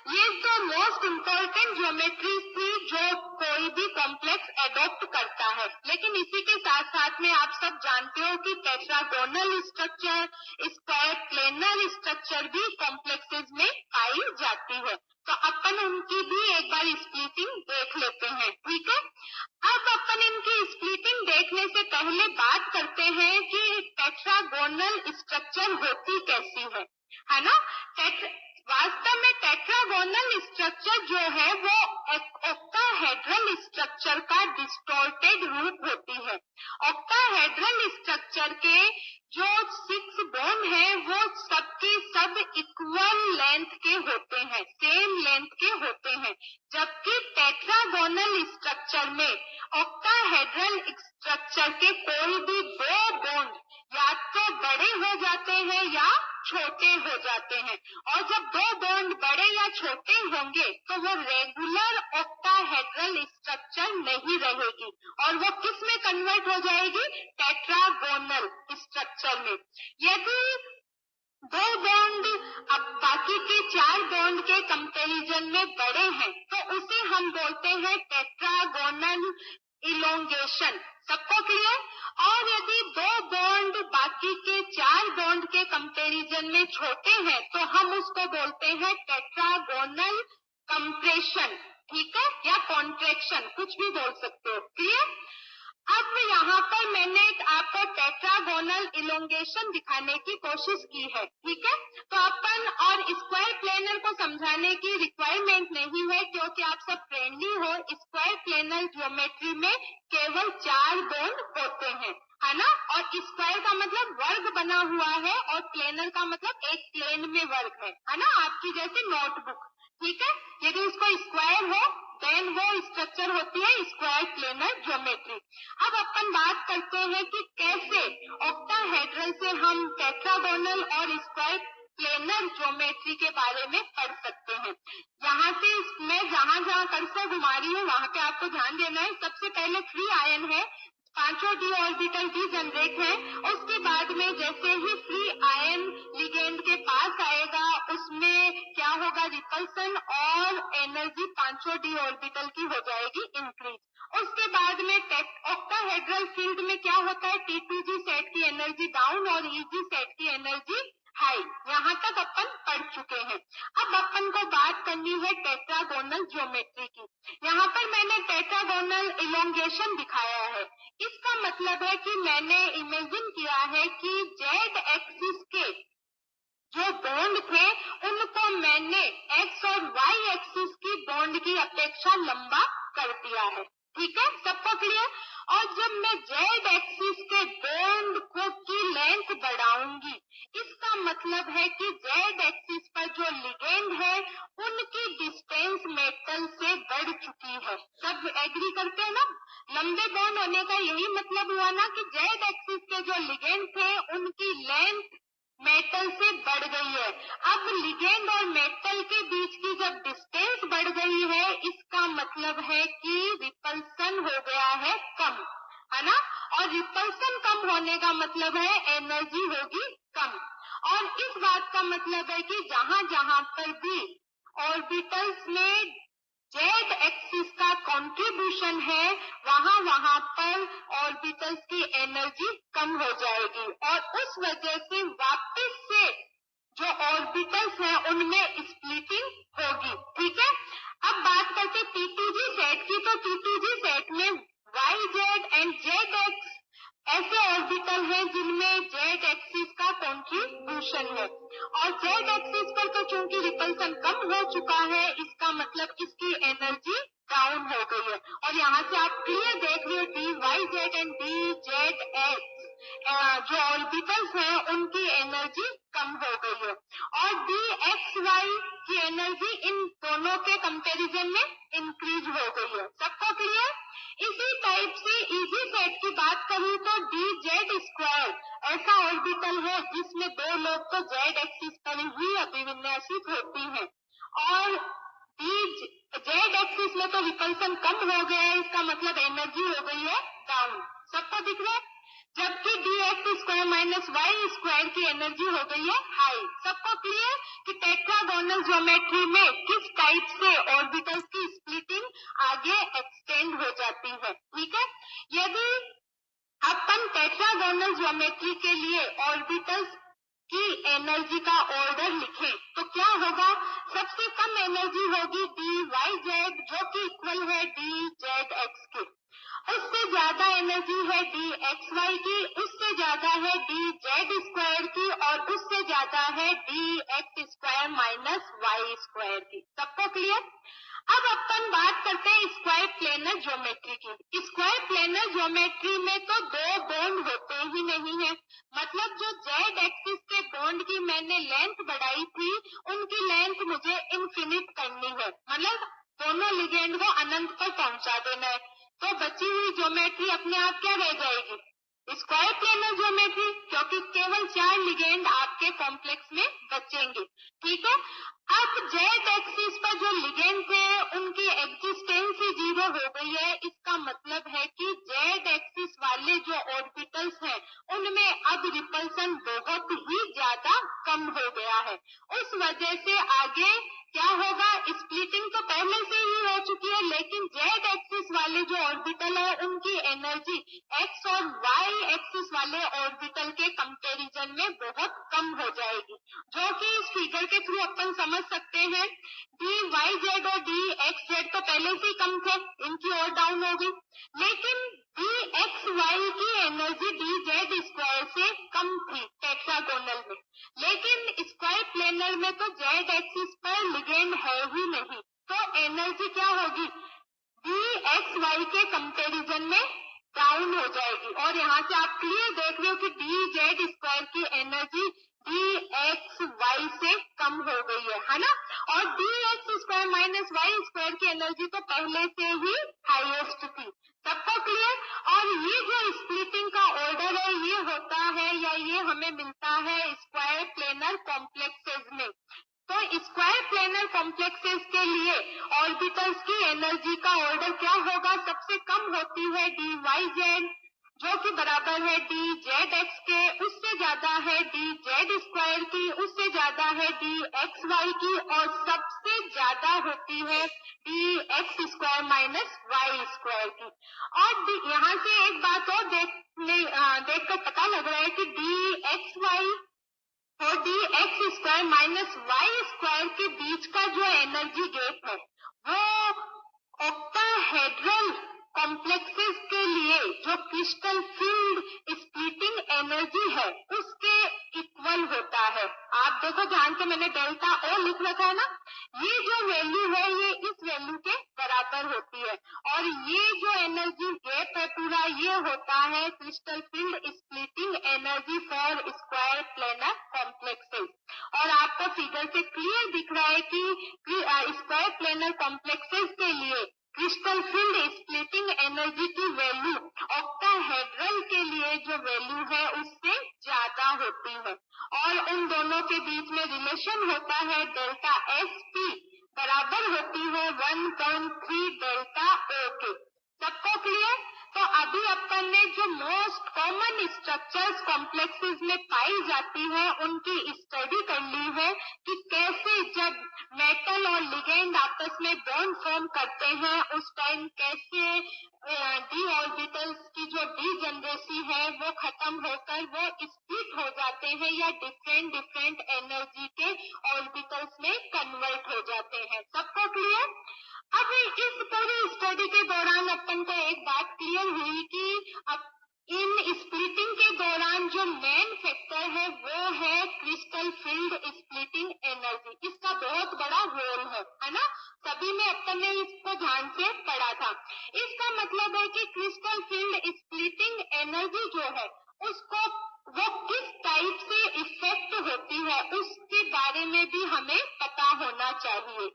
ये तो most important geometry थी जो कोई भी कॉम्प्लेक्स एडॉप्ट करता है। लेकिन इसी के साथ साथ में आप सब जानते हो कि tetragonal structure, square planar structure भी कॉम्प्लेक्सेस में पाई जाती है। तो अपन उनकी भी एक बार स्प्लिटिंग देख लेते हैं, ठीक है। अब अपन इनकी स्प्लिटिंग देखने से पहले बात करते हैं कि टेट्रागोनल स्ट्रक्चर होती कैसी है ना। वास्तव में टेट्रागोनल स्ट्रक्चर जो है वो ऑक्टाहेड्रल स्ट्रक्चर का डिस्टॉर्टेड रूप होती है। ऑक्टाहेड्रल स्ट्रक्चर के जो 6 बोन है वो सबके सब इक्वल लेंथ के होते हैं, सेम लेंथ के होते हैं, जबकि टेट्रागोनल स्ट्रक्चर में ऑक्टाहेड्रल स्ट्रक्चर के कोई भी 2 बोन या तो बड़े हो जाते हैं या छोटे हो जाते हैं। और जब 2 बॉन्ड बड़े या छोटे होंगे तो वो रेगुलर ऑक्टाहेड्रल स्ट्रक्चर नहीं रहेगी और वो किस में कन्वर्ट हो जाएगी, टेट्रागोनल स्ट्रक्चर में। यदि 2 बॉन्ड अब बाकी के 4 बॉन्ड के कंपैरिजन में बड़े हैं तो उसे हम बोलते हैं टेट्रागोनल इलोंगेशन। सबको क्लियर। और यदि 2 बॉन्ड बाकी के 4 बॉन्ड के कंपैरिजन में छोटे हैं तो हम उसको बोलते हैं टेट्रागोनल कंप्रेशन, ठीक है, या कॉन्ट्रैक्शन, कुछ भी बोल सकते हो। क्लियर। अब यहाँ पर मैंने आपको टेट्रागोनल इलोंगेशन दिखाने की कोशिश की है, ठीक है। तो अपन और स्क्वायर प्लेनर को समझाने की रिक्वायरमेंट नहीं है क्योंकि आप सब फ्रेंडली हो। स्क्वायर प्लेनर ज्योमेट्री में केवल 4 बॉन्ड होते हैं, है ना। और स्क्वायर का मतलब वर्ग बना हुआ है और प्लेनर का मतलब एक प्लेन में वर्ग है ना, आपकी जैसे नोटबुक, ठीक है। यदि उसको स्क्वायर हो देन वो स्ट्रक्चर होती है स्क्वायर प्लेनर ज्योमेट्री। अब अपन बात करते हैं कि कैसे ऑक्टाहेड्रल से हम टेट्रागोनल और स्क्वायर प्लेनर ज्योमेट्री के बारे में पढ़ सकते हैं। यहाँ से मैं जहाँ कर्सर घुमा रही हूँ वहाँ पे आपको ध्यान देना है। सबसे पहले फ्री आयन है, 5 डी ऑर्बिटल डी जनरेट है। उसके बाद में जैसे ही फ्री आयन लिगेंड के पास आएगा उसमें क्या होगा, रिपल्सन और एनर्जी 5 डी ऑर्बिटल की हो जाएगी इंक्रीज। उसके बाद में ऑक्टाहेड्रल फील्ड में क्या होता है, T2G सेट की एनर्जी डाउन और EG सेट की एनर्जी हाई। यहाँ तक अपन पढ़ चुके हैं। अब अपन को बात करनी है टेट्रागोनल ज्योमेट्री की। यहाँ पर मैंने टेट्रागोनल इलोंगेशन दिखाया है। इसका मतलब है कि मैंने इमेजिन किया है कि जेड एक्सिस के जो बॉन्ड थे उनको मैंने एक्स और वाई एक्सिस की बॉन्ड की अपेक्षा लंबा कर दिया है, ठीक है, सबको क्लियर। और जब मैं जेड एक्सिस के बॉन्ड को की लेंथ बढ़ाऊंगी, इसका मतलब है कि जेड एक्सिस पर जो लिगेंड है उनकी डिस्टेंस मेटल से बढ़ चुकी है। सब एग्री करते हैं ना। लंबे बॉन्ड होने का यही मतलब हुआ ना कि जेड एक्सिस के जो लिगेंड थे उनकी लेंथ मेटल से बढ़ गई है। अब लिगेंड और मेटल के बीच की जब डिस्टेंस बढ़ गई है इसका मतलब है कि रिपल्सन हो गया है कम, है ना। और रिपल्सन कम होने का मतलब है एनर्जी होगी कम। और इस बात का मतलब है कि जहां जहां पर भी ऑर्बिटल्स में जेड एक्सिस का कंट्रीब्यूशन है वहां वहां पर ऑर्बिटल्स की एनर्जी कम हो जाएगी और उस वजह से वापस से जो ऑर्बिटल्स हैं उनमें स्प्लिटिंग होगी, ठीक है। अब बात करते T2G सेट की। तो T2G सेट में YZ एंड ZX ऐसे ऑर्बिटल हैं जिनमें जेड एक्सिस का कंट्रीब्यूशन है। और जेड एक्सिस पर तो चूंकि रिपल्सन कम हो चुका है इसका मतलब इसकी एनर्जी डाउन हो गई है। और यहाँ से आप क्लियर देख रहे हो DYZ एंड DZX जो ऑर्बिटल्स हैं उनकी एनर्जी कम हो गई है और DXY की एनर्जी इन दोनों के कंपैरिजन में इंक्रीज हो गई है। सबको क्लियर। इसी टाइप से इजी सेट की बात करूं तो DZ² ऐसा ऑर्बिटल है जिसमें 2 लोग तो जेड एक्सिस पर ही अभिविन्यासित होती हैं और जेड एक्सिस में तो रिपल्सन कम हो गया है, इसका मतलब एनर्जी हो गई है डाउन। सबको दिख रहा है। जबकि DX² - Y² की एनर्जी हो गई है हाई। सबको क्लियर कि टेट्रागोनल ज्योमेट्री में किस टाइप से ऑर्बिटल्स की स्प्लिटिंग आगे एक्सटेंड हो जाती है। ठीक है, यदि अपन टेट्रागोनल ज्योमेट्री के लिए ऑर्बिटल्स की एनर्जी का ऑर्डर लिखें तो क्या होगा? सबसे कम एनर्जी होगी dYz जो कि इक्वल है dzx के, उससे ज्यादा एनर्जी है dxy की, उससे ज्यादा है dz स्क्वायर की, और उससे ज्यादा है dx square minus y square की। सबको क्लियर? अब अपन बात करते हैं स्क्वायर प्लेनर ज्योमेट्री की। स्क्वायर प्लेनर ज्योमेट्री में तो दो बॉन्ड होते ही नहीं है, मतलब जो जेड एक्सिस के बॉन्ड की मैंने लेंथ बढ़ाई थी उनकी लेंथ मुझे इनफिनिट करनी है, मतलब दोनों लिगेंड को अनंत पर पहुंचा देना है। तो बची हुई ज्योमेट्री अपने आप क्या रह जाएगी? स्क्वायर प्लेनर ज्योमेट्री, क्योंकि केवल 4 लिगेंड आपके कॉम्प्लेक्स में बचेंगे। ठीक है, अब जेड एक्सिस पर जो लिगेंड थे उनकी एग्जिस्टेंस ही 0 हो गई है। इसका मतलब है कि जेड एक्सिस वाले जो ऑर्बिटल्स हैं उनमें अब रिपल्सन बहुत ही ज्यादा कम हो गया है। उस वजह से आगे क्या होगा? स्प्लिटिंग तो पहले से ही हो चुकी है, लेकिन जेड एक्सिस वाले जो ऑर्बिटल है उनकी एनर्जी एक्स और वाई एक्सिस वाले ऑर्बिटल के कंपैरिजन में बहुत कम हो जाएगी, जो कि इस फिगर के थ्रू अपन समझ सकते हैं। dYz और dxz तो पहले से ही कम थे, इनकी और डाउन होगी, लेकिन dxy की एनर्जी dz स्क्वायर से कम थी टेट्रागोनल में, लेकिन स्क्वायर प्लेनर में तो जेड एक्सिस पर लिगेंड है ही नहीं, तो एनर्जी क्या होगी? dxy के कंपैरिजन में डाउन हो जाएगी। और यहाँ से आप क्लियर देख रहे हो कि dz स्क्वायर की एनर्जी dxy से कम हो गई है ना? और dx square minus y square की एनर्जी तो पहले से ही हाईएस्ट थी। सबको क्लियर? और ये जो स्प्लिटिंग का ऑर्डर है ये होता है या ये हमें मिलता है स्क्वायर प्लेनर कॉम्प्लेक्सेस में। तो स्क्वायर प्लेनर कॉम्प्लेक्सेस के लिए ऑर्बिटल्स की एनर्जी का ऑर्डर क्या होगा? सबसे कम होती है dYz जो कि बराबर है dzx के, उससे ज्यादा है dz स्क्वायर की, उससे ज्यादा है dxy की, और सबसे ज्यादा होती है dx square minus y square की। और यहाँ से एक बात और देखकर पता लग रहा है कि dxy और dx square minus y square के बीच का जो एनर्जी गैप है वो ऑक्टाहेड्रल कॉम्प्लेक्सेस के लिए जो क्रिस्टल फील्ड स्प्लिटिंग एनर्जी है उसके इक्वल होता है। आप देखो ध्यान से, मैंने डेल्टा ओ लिख रखा है ना, ये जो वैल्यू है ये इस वैल्यू के बराबर होती है, और ये जो एनर्जी गैप है पूरा ये होता है crystal field splitting energy for square planar complexes. और आपको फिगर से क्लियर दिख रहा है कि स्क्वायर प्लेनर कॉम्प्लेक्सेस के लिए क्रिस्टल फील्ड स्प्लिटिंग एनर्जी की वैल्यू ऑक्टाहेड्रल के लिए जो वैल्यू है उससे ज्यादा होती है, और उन दोनों के बीच में रिलेशन होता है डेल्टा एस पी बराबर होती है 1.3 डेल्टा ओ के। सबको क्लियर? तो अभी अपन ने जो मोस्ट कॉमन स्ट्रक्चर्स कॉम्प्लेक्सेस में पाई जाती है उनकी स्टडी कर ली है कि कैसे जब मेटल और लिगेंड आपस में बॉन्ड फॉर्म करते हैं उस टाइम कैसे डी ऑर्बिटल्स की जो डीजेनरेसी है वो खत्म होकर वो स्प्लिट हो जाते हैं या डिफरेंट एनर्जी के ऑर्बिटल्स में कन्वर्ट हो जाते हैं। सबको क्लियर? अब इस पूरी स्टडी के दौरान अपन को एक बात क्लियर हुई कि इन स्प्लिटिंग के दौरान जो मेन फैक्टर है वो है क्रिस्टल फील्ड स्प्लिटिंग एनर्जी। इसका बहुत बड़ा रोल है ना? सभी में अपन ने इसको ध्यान से पढ़ा था। इसका मतलब है कि क्रिस्टल फील्ड स्प्लिटिंग एनर्जी जो है उसको वो किस टाइप से इफेक्ट होती है उसके बारे में भी हमें पता होना चाहिए।